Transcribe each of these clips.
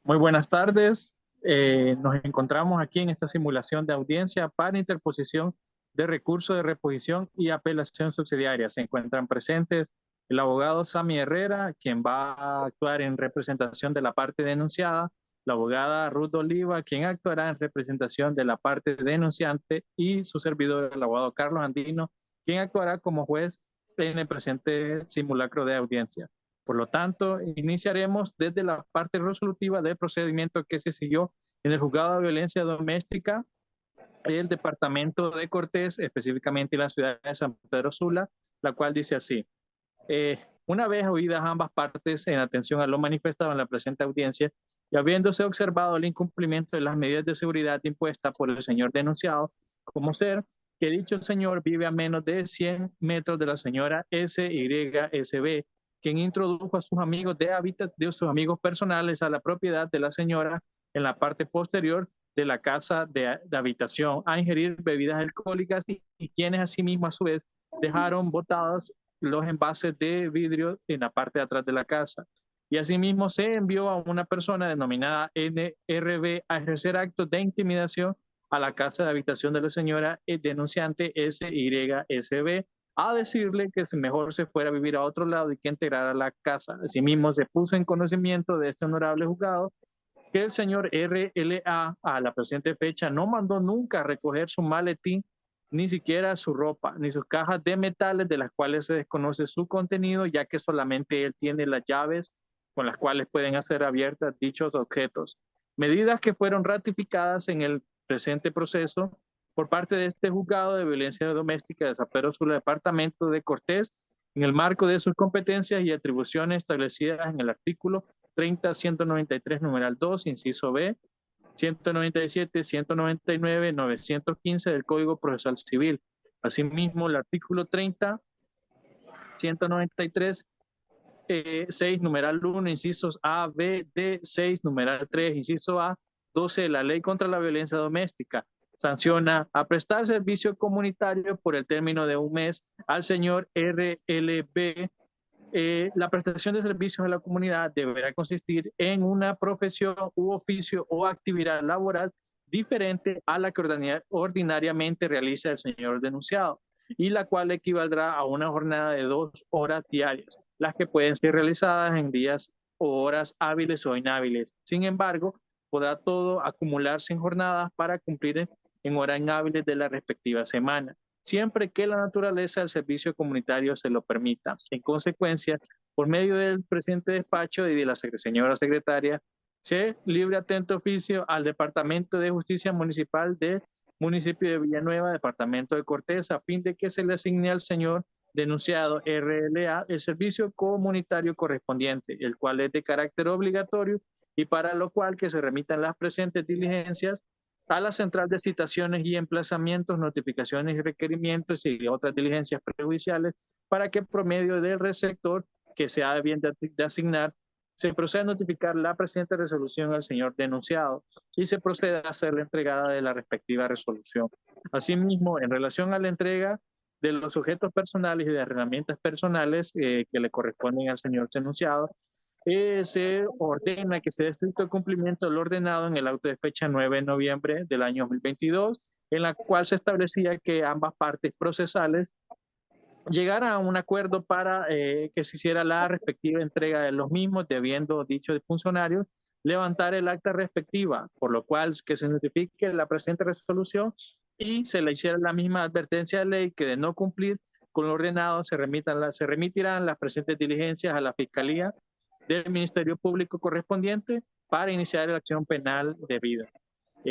Muy buenas tardes. Nos encontramos aquí en esta simulación de audiencia para interposición de recurso de reposición y apelación subsidiaria. Se encuentran presentes el abogado Sammy Herrera, quien va a actuar en representación de la parte denunciada, la abogada Ruth Oliva, quien actuará en representación de la parte denunciante, y su servidor, el abogado Carlos Andino, quien actuará como juez en el presente simulacro de audiencia. Por lo tanto, iniciaremos desde la parte resolutiva del procedimiento que se siguió en el juzgado de violencia doméstica, el departamento de Cortés, específicamente en la ciudad de San Pedro Sula, la cual dice así: una vez oídas ambas partes en atención a lo manifestado en la presente audiencia y habiéndose observado el incumplimiento de las medidas de seguridad impuestas por el señor denunciado, como ser que dicho señor vive a menos de 100 metros de la señora SYSB, quien introdujo a sus amigos de sus amigos personales a la propiedad de la señora en la parte posterior de la casa de habitación a ingerir bebidas alcohólicas y quienes asimismo a su vez dejaron botadas los envases de vidrio en la parte de atrás de la casa. Y asimismo se envió a una persona denominada NRB a ejercer actos de intimidación a la casa de habitación de la señora denunciante SYSB, a decirle que mejor se fuera a vivir a otro lado y que integrara la casa. Asimismo se puso en conocimiento de este honorable juzgado que el señor RLA a la presente fecha no mandó nunca a recoger su maletín, ni siquiera su ropa, ni sus cajas de metales de las cuales se desconoce su contenido, ya que solamente él tiene las llaves con las cuales pueden ser abiertas dichos objetos. Medidas que fueron ratificadas en el presente proceso por parte de este juzgado de violencia doméstica de San Pedro Sula, departamento de Cortés, en el marco de sus competencias y atribuciones establecidas en el artículo 30, 193, numeral 2, inciso B, 197, 199, 915 del Código Procesal Civil. Asimismo, el artículo 30, 193, 6, numeral 1, incisos A, B, D, 6, numeral 3, inciso A, 12 de la Ley contra la Violencia Doméstica. Sanciona a prestar servicio comunitario por el término de un mes al señor RLB. La prestación de servicios a la comunidad deberá consistir en una profesión u oficio o actividad laboral diferente a la que ordinariamente realiza el señor denunciado, y la cual equivaldrá a una jornada de 2 horas diarias, las que pueden ser realizadas en días o horas hábiles o inhábiles. Sin embargo, podrá todo acumularse en jornadas para cumplir en horas inhábiles de la respectiva semana, siempre que la naturaleza del servicio comunitario se lo permita. En consecuencia, por medio del presente despacho y de la señora secretaria, se libre atento oficio al Departamento de Justicia Municipal del municipio de Villanueva, departamento de Cortés, a fin de que se le asigne al señor denunciado RLA el servicio comunitario correspondiente, el cual es de carácter obligatorio y para lo cual que se remitan las presentes diligencias a la central de citaciones y emplazamientos, notificaciones y requerimientos y otras diligencias prejudiciales para que por medio del receptor que se ha bien de asignar se proceda a notificar la presente resolución al señor denunciado y se proceda a hacer la entregada de la respectiva resolución. Asimismo, en relación a la entrega de los objetos personales y de herramientas personales que le corresponden al señor denunciado, se ordena que se dé estricto cumplimiento del ordenado en el auto de fecha 9 de noviembre del año 2022, en la cual se establecía que ambas partes procesales llegaran a un acuerdo para que se hiciera la respectiva entrega de los mismos, debiendo dicho funcionario levantar el acta respectiva, por lo cual que se notifique la presente resolución y se le hiciera la misma advertencia de ley que de no cumplir con lo ordenado se remitirán las presentes diligencias a la Fiscalía del Ministerio Público correspondiente para iniciar la acción penal debida.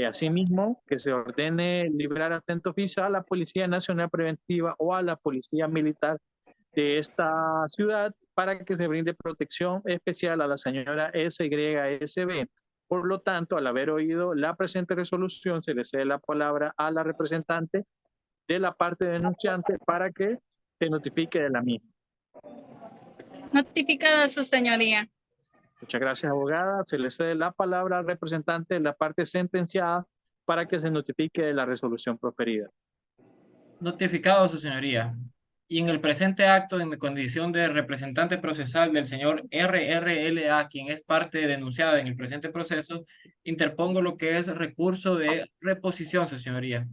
Asimismo, que se ordene librar atento oficio a la Policía Nacional Preventiva o a la Policía Militar de esta ciudad para que se brinde protección especial a la señora SYSB. Por lo tanto, al haber oído la presente resolución, se le cede la palabra a la representante de la parte denunciante para que se notifique de la misma. Notificada su señoría. Muchas gracias, abogada. Se le cede la palabra al representante de la parte sentenciada para que se notifique de la resolución proferida. Notificado su señoría. Y en el presente acto, en mi condición de representante procesal del señor RRLA, quien es parte denunciada en el presente proceso, interpongo lo que es recurso de reposición, su señoría,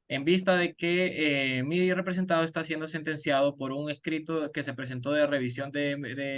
en vista de que mi representado está siendo sentenciado por un escrito que se presentó de revisión de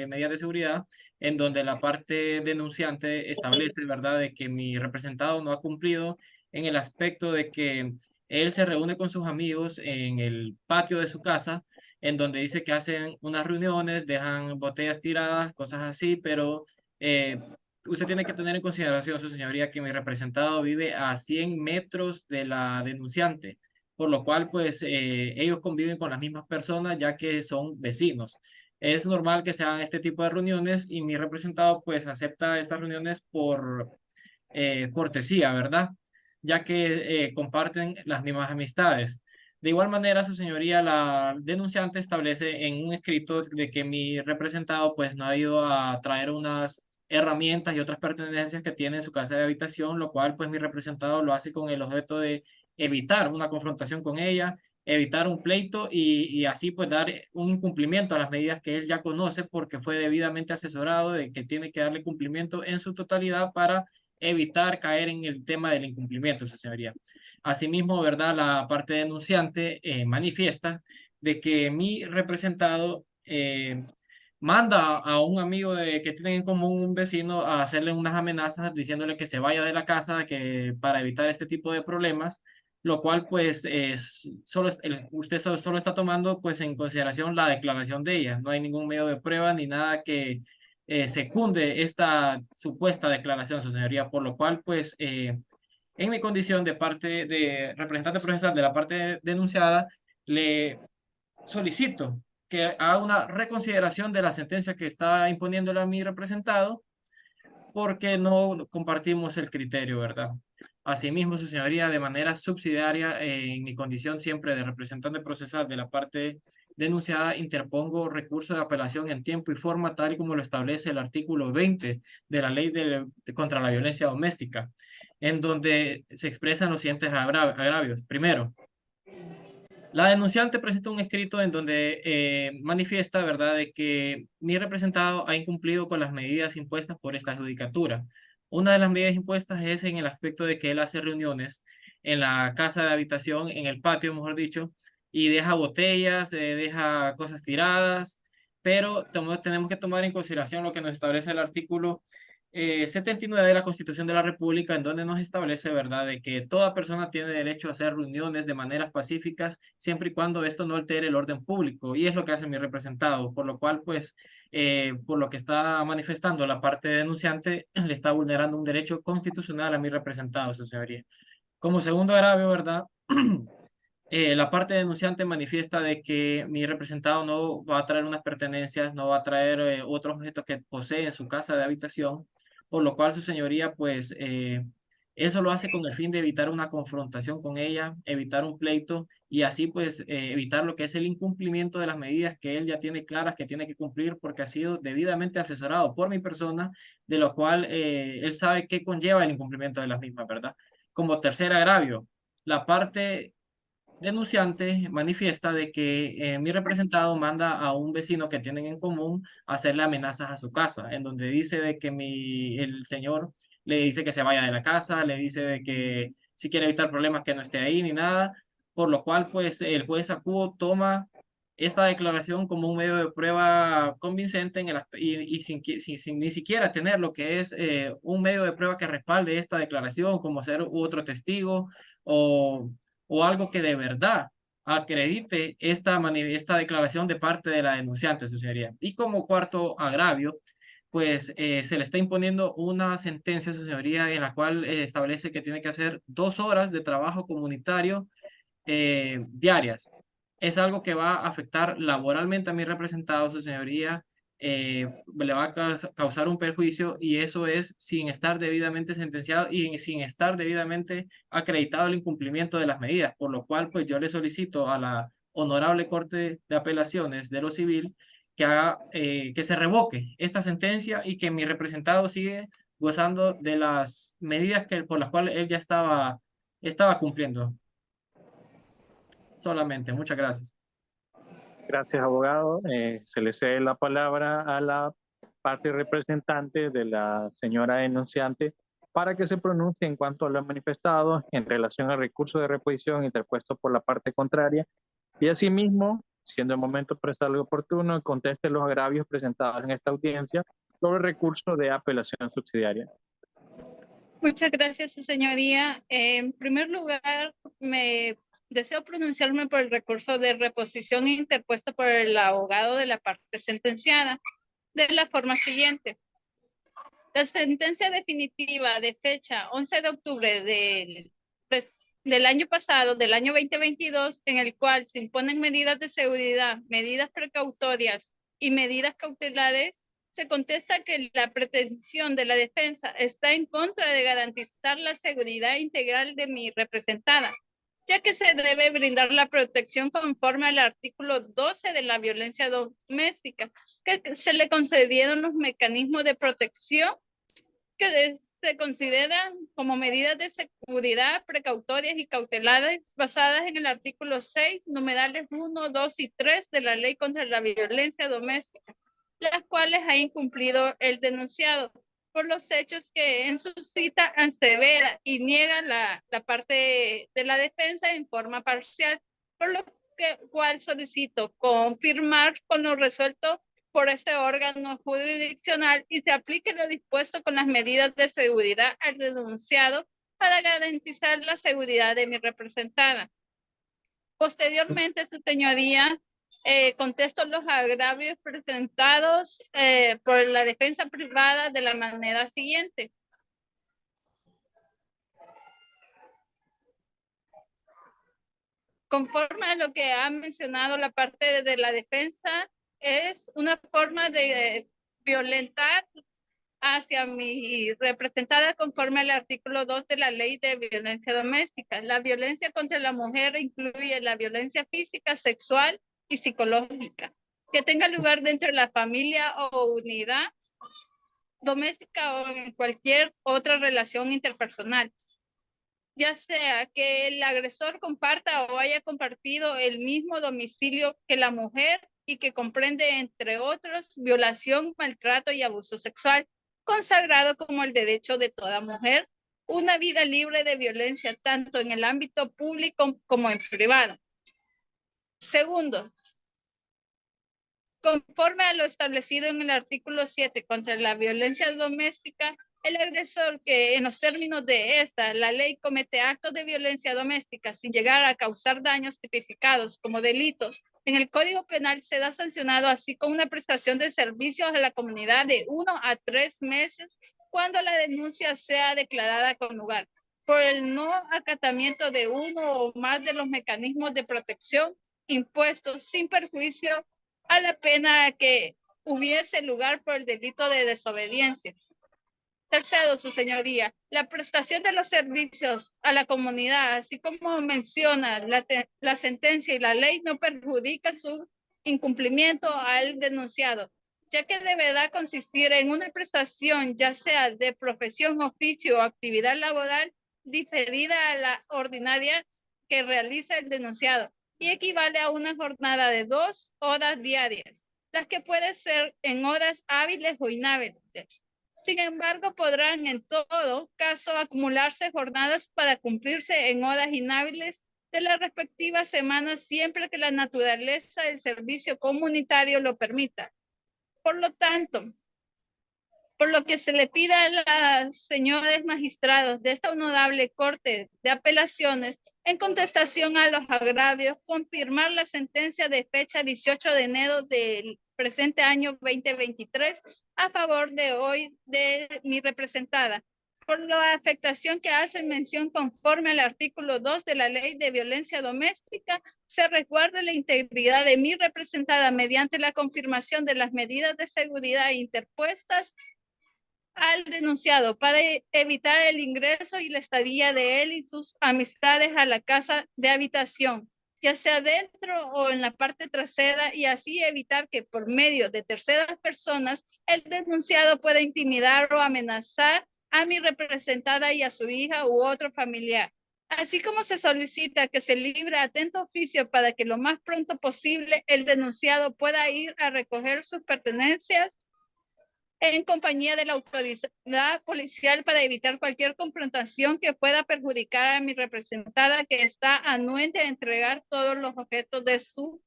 medidas de seguridad, en donde la parte denunciante establece, ¿verdad?, de que mi representado no ha cumplido en el aspecto de que él se reúne con sus amigos en el patio de su casa, en donde dice que hacen unas reuniones, dejan botellas tiradas, cosas así, pero eh, usted tiene que tener en consideración, su señoría, que mi representado vive a 100 metros de la denunciante, por lo cual, pues, ellos conviven con las mismas personas, ya que son vecinos. Es normal que se hagan este tipo de reuniones y mi representado, pues, acepta estas reuniones por cortesía, ¿verdad? Ya que comparten las mismas amistades. De igual manera, su señoría, la denunciante establece en un escrito de que mi representado pues no ha ido a traer unas herramientas y otras pertenencias que tiene en su casa de habitación, lo cual pues mi representado lo hace con el objeto de evitar una confrontación con ella, evitar un pleito y así pues dar un incumplimiento a las medidas que él ya conoce porque fue debidamente asesorado de que tiene que darle cumplimiento en su totalidad para evitar caer en el tema del incumplimiento, su señoría. Asimismo, ¿verdad? La parte denunciante manifiesta de que mi representado manda a un amigo que tienen en común un vecino a hacerle unas amenazas diciéndole que se vaya de la casa que, para evitar este tipo de problemas, lo cual pues usted solo está tomando pues en consideración la declaración de ella. No hay ningún medio de prueba ni nada que secunde esta supuesta declaración, su señoría, por lo cual pues en mi condición de parte de representante procesal de la parte denunciada, le solicito que haga una reconsideración de la sentencia que está imponiéndole a mi representado porque no compartimos el criterio, ¿verdad? Asimismo, su señoría, de manera subsidiaria, en mi condición siempre de representante procesal de la parte denunciada, interpongo recurso de apelación en tiempo y forma, tal y como lo establece el artículo 20 de la Ley contra la Violencia Doméstica, en donde se expresan los siguientes agravios. Primero, la denunciante presenta un escrito en donde manifiesta, ¿verdad?, de que mi representado ha incumplido con las medidas impuestas por esta judicatura. Una de las medidas impuestas es en el aspecto de que él hace reuniones en la casa de habitación, en el patio, mejor dicho, y deja botellas, deja cosas tiradas, pero tenemos que tomar en consideración lo que nos establece el artículo 79 de la Constitución de la República, en donde nos establece, ¿verdad?, de que toda persona tiene derecho a hacer reuniones de maneras pacíficas, siempre y cuando esto no altere el orden público, y es lo que hace mi representado, por lo cual, pues, por lo que está manifestando la parte denunciante, le está vulnerando un derecho constitucional a mi representado, su señoría. Como segundo agravio, ¿verdad? La parte denunciante manifiesta de que mi representado no va a traer unas pertenencias, no va a traer otros objetos que posee en su casa de habitación, por lo cual su señoría, pues, eso lo hace con el fin de evitar una confrontación con ella, evitar un pleito y así, pues, evitar lo que es el incumplimiento de las medidas que él ya tiene claras que tiene que cumplir porque ha sido debidamente asesorado por mi persona, de lo cual él sabe qué conlleva el incumplimiento de las mismas, ¿verdad? Como tercer agravio, la parte denunciante manifiesta de que mi representado manda a un vecino que tienen en común a hacerle amenazas a su casa, en donde dice de que el señor le dice que se vaya de la casa, le dice de que si quiere evitar problemas que no esté ahí ni nada, por lo cual pues el juez Acuo toma esta declaración como un medio de prueba convincente y sin ni siquiera tener lo que es un medio de prueba que respalde esta declaración, como ser otro testigo o algo que de verdad acredite esta declaración de parte de la denunciante, su señoría. Y como cuarto agravio, pues se le está imponiendo una sentencia, su señoría, en la cual establece que tiene que hacer 2 horas de trabajo comunitario diarias. Es algo que va a afectar laboralmente a mi representado, su señoría, le va a causar un perjuicio y eso es sin estar debidamente sentenciado y sin estar debidamente acreditado el incumplimiento de las medidas, por lo cual pues yo le solicito a la Honorable Corte de Apelaciones de lo Civil que haga, que se revoque esta sentencia y que mi representado sigue gozando de las medidas por las cuales él ya estaba cumpliendo. Solamente, muchas gracias. Gracias, abogado. Se le cede la palabra a la parte representante de la señora denunciante para que se pronuncie en cuanto a lo manifestado en relación al recurso de reposición interpuesto por la parte contraria y asimismo, siendo el momento expresar algo oportuno, conteste los agravios presentados en esta audiencia sobre el recurso de apelación subsidiaria. Muchas gracias, su señoría. En primer lugar, me deseo pronunciarme por el recurso de reposición interpuesto por el abogado de la parte sentenciada de la forma siguiente. La sentencia definitiva de fecha 11 de octubre del año pasado, del año 2022, en el cual se imponen medidas de seguridad, medidas precautorias y medidas cautelares, se contesta que la pretensión de la defensa está en contra de garantizar la seguridad integral de mi representada, ya que se debe brindar la protección conforme al artículo 12 de la violencia doméstica, que se le concedieron los mecanismos de protección que se consideran como medidas de seguridad precautorias y cautelares basadas en el artículo 6, numerales 1, 2 y 3 de la Ley contra la Violencia Doméstica, las cuales ha incumplido el denunciado por los hechos que en su cita asevera y niega la parte de la defensa en forma parcial, por lo cual solicito confirmar con lo resuelto por este órgano jurisdiccional y se aplique lo dispuesto con las medidas de seguridad al denunciado para garantizar la seguridad de mi representada. Posteriormente, su señoría, contesto los agravios presentados por la defensa privada de la manera siguiente. Conforme a lo que ha mencionado la parte de la defensa, es una forma de violentar hacia mi representada conforme al artículo 2 de la Ley de Violencia Doméstica. La violencia contra la mujer incluye la violencia física, sexual y psicológica que tenga lugar dentro de la familia o unidad doméstica o en cualquier otra relación interpersonal, ya sea que el agresor comparta o haya compartido el mismo domicilio que la mujer y que comprende, entre otros, violación, maltrato y abuso sexual, consagrado como el derecho de toda mujer, una vida libre de violencia, tanto en el ámbito público como en privado. Segundo, conforme a lo establecido en el artículo 7 contra la violencia doméstica, el agresor que en los términos de esta, la ley comete actos de violencia doméstica sin llegar a causar daños tipificados como delitos, en el Código Penal se da sancionado así con una prestación de servicios a la comunidad de 1 a 3 meses cuando la denuncia sea declarada con lugar por el no acatamiento de uno o más de los mecanismos de protección impuestos sin perjuicio a la pena que hubiese lugar por el delito de desobediencia. Tercero, su señoría, la prestación de los servicios a la comunidad, así como menciona la sentencia y la ley, no perjudica su incumplimiento al denunciado, ya que deberá consistir en una prestación, ya sea de profesión, oficio o actividad laboral, diferida a la ordinaria que realiza el denunciado y equivale a una jornada de 2 horas diarias, las que pueden ser en horas hábiles o inhábiles. Sin embargo, podrán en todo caso acumularse jornadas para cumplirse en horas inhábiles de las respectivas semanas siempre que la naturaleza del servicio comunitario lo permita. Por lo tanto, por lo que se le pida a los señores magistrados de esta honorable Corte de Apelaciones, en contestación a los agravios, confirmar la sentencia de fecha 18 de enero del presente año 2023 a favor de hoy de mi representada, por la afectación que hace mención conforme al artículo 2 de la Ley de Violencia Doméstica, se resguarde la integridad de mi representada mediante la confirmación de las medidas de seguridad interpuestas al denunciado para evitar el ingreso y la estadía de él y sus amistades a la casa de habitación, ya sea dentro o en la parte trasera, y así evitar que por medio de terceras personas el denunciado pueda intimidar o amenazar a mi representada y a su hija u otro familiar, así como se solicita que se libre atento oficio para que lo más pronto posible el denunciado pueda ir a recoger sus pertenencias en compañía de la autoridad policial para evitar cualquier confrontación que pueda perjudicar a mi representada, que está anuente a entregar todos los objetos de su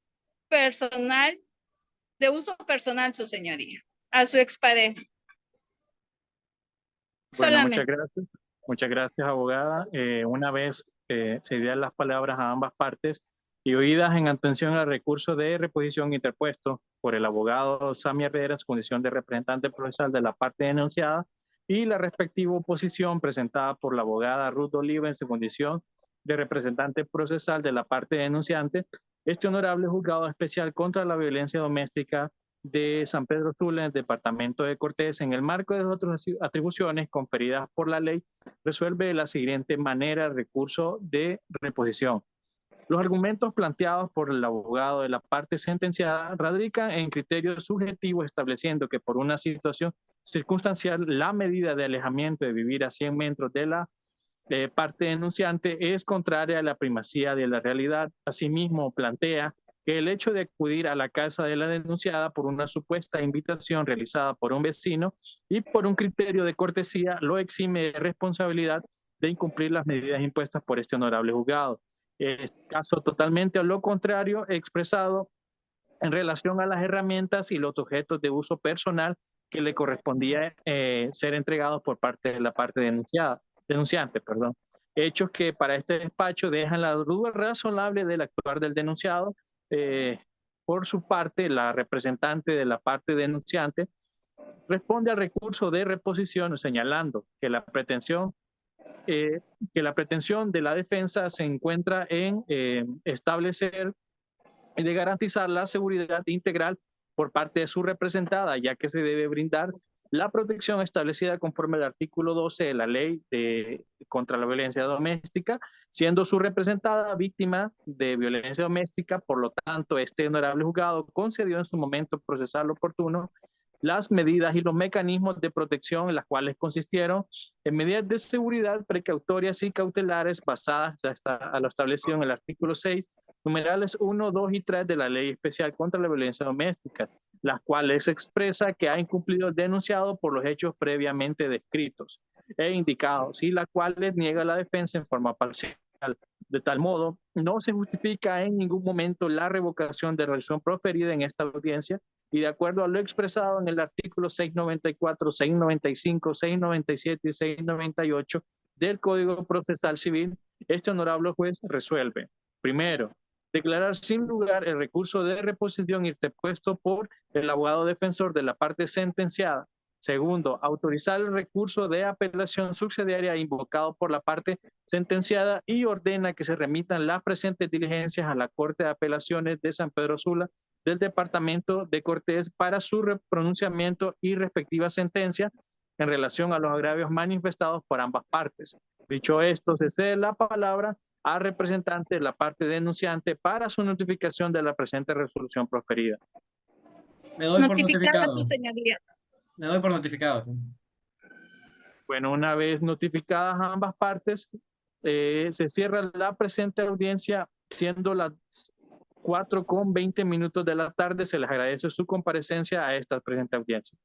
personal, de uso personal, su señoría, a su expareja. Bueno, Solamente. muchas gracias, abogada. Una vez se dieron las palabras a ambas partes y oídas en atención al recurso de reposición interpuesto por el abogado Sammy Herrera en su condición de representante procesal de la parte denunciada y la respectiva oposición presentada por la abogada Ruth Oliva en su condición de representante procesal de la parte denunciante, este honorable juzgado especial contra la violencia doméstica de San Pedro Sula, en el departamento de Cortés, en el marco de otras atribuciones conferidas por la ley, resuelve de la siguiente manera el recurso de reposición. Los argumentos planteados por el abogado de la parte sentenciada radican en criterios subjetivos, estableciendo que por una situación circunstancial la medida de alejamiento de vivir a 100 metros de la parte denunciante es contraria a la primacía de la realidad. Asimismo, plantea que el hecho de acudir a la casa de la denunciada por una supuesta invitación realizada por un vecino y por un criterio de cortesía lo exime de responsabilidad de incumplir las medidas impuestas por este honorable juzgado. Es caso totalmente a lo contrario expresado en relación a las herramientas y los objetos de uso personal que le correspondía ser entregados por parte de la parte denunciante. Hechos que para este despacho dejan la duda razonable del actuar del denunciado. Por su parte, la representante de la parte denunciante responde al recurso de reposición señalando que la pretensión de la defensa se encuentra en establecer y de garantizar la seguridad integral por parte de su representada, ya que se debe brindar la protección establecida conforme al artículo 12 de la ley contra la violencia doméstica, siendo su representada víctima de violencia doméstica. Por lo tanto, este honorable juzgado concedió en su momento procesal oportuno las medidas y los mecanismos de protección, en las cuales consistieron en medidas de seguridad precautorias y cautelares basadas a lo establecido en el artículo 6, numerales 1, 2 y 3 de la Ley Especial contra la Violencia Doméstica, las cuales expresa que ha incumplido el denunciado por los hechos previamente descritos e indicados, y las cuales niega la defensa en forma parcial. De tal modo, no se justifica en ningún momento la revocación de resolución proferida en esta audiencia, y de acuerdo a lo expresado en el artículo 694, 695, 697 y 698 del Código Procesal Civil, este honorable juez resuelve: primero, declarar sin lugar el recurso de reposición interpuesto por el abogado defensor de la parte sentenciada. Segundo, autorizar el recurso de apelación subsidiaria invocado por la parte sentenciada y ordena que se remitan las presentes diligencias a la Corte de Apelaciones de San Pedro Sula del Departamento de Cortés para su pronunciamiento y respectiva sentencia en relación a los agravios manifestados por ambas partes. Dicho esto, se cede la palabra al representante de la parte denunciante para su notificación de la presente resolución proferida. Me doy por Notificada, notificado. su señoría. Me doy por notificado. Bueno, una vez notificadas ambas partes, se cierra la presente audiencia, siendo las 4:20 de la tarde. Se les agradece su comparecencia a esta presente audiencia.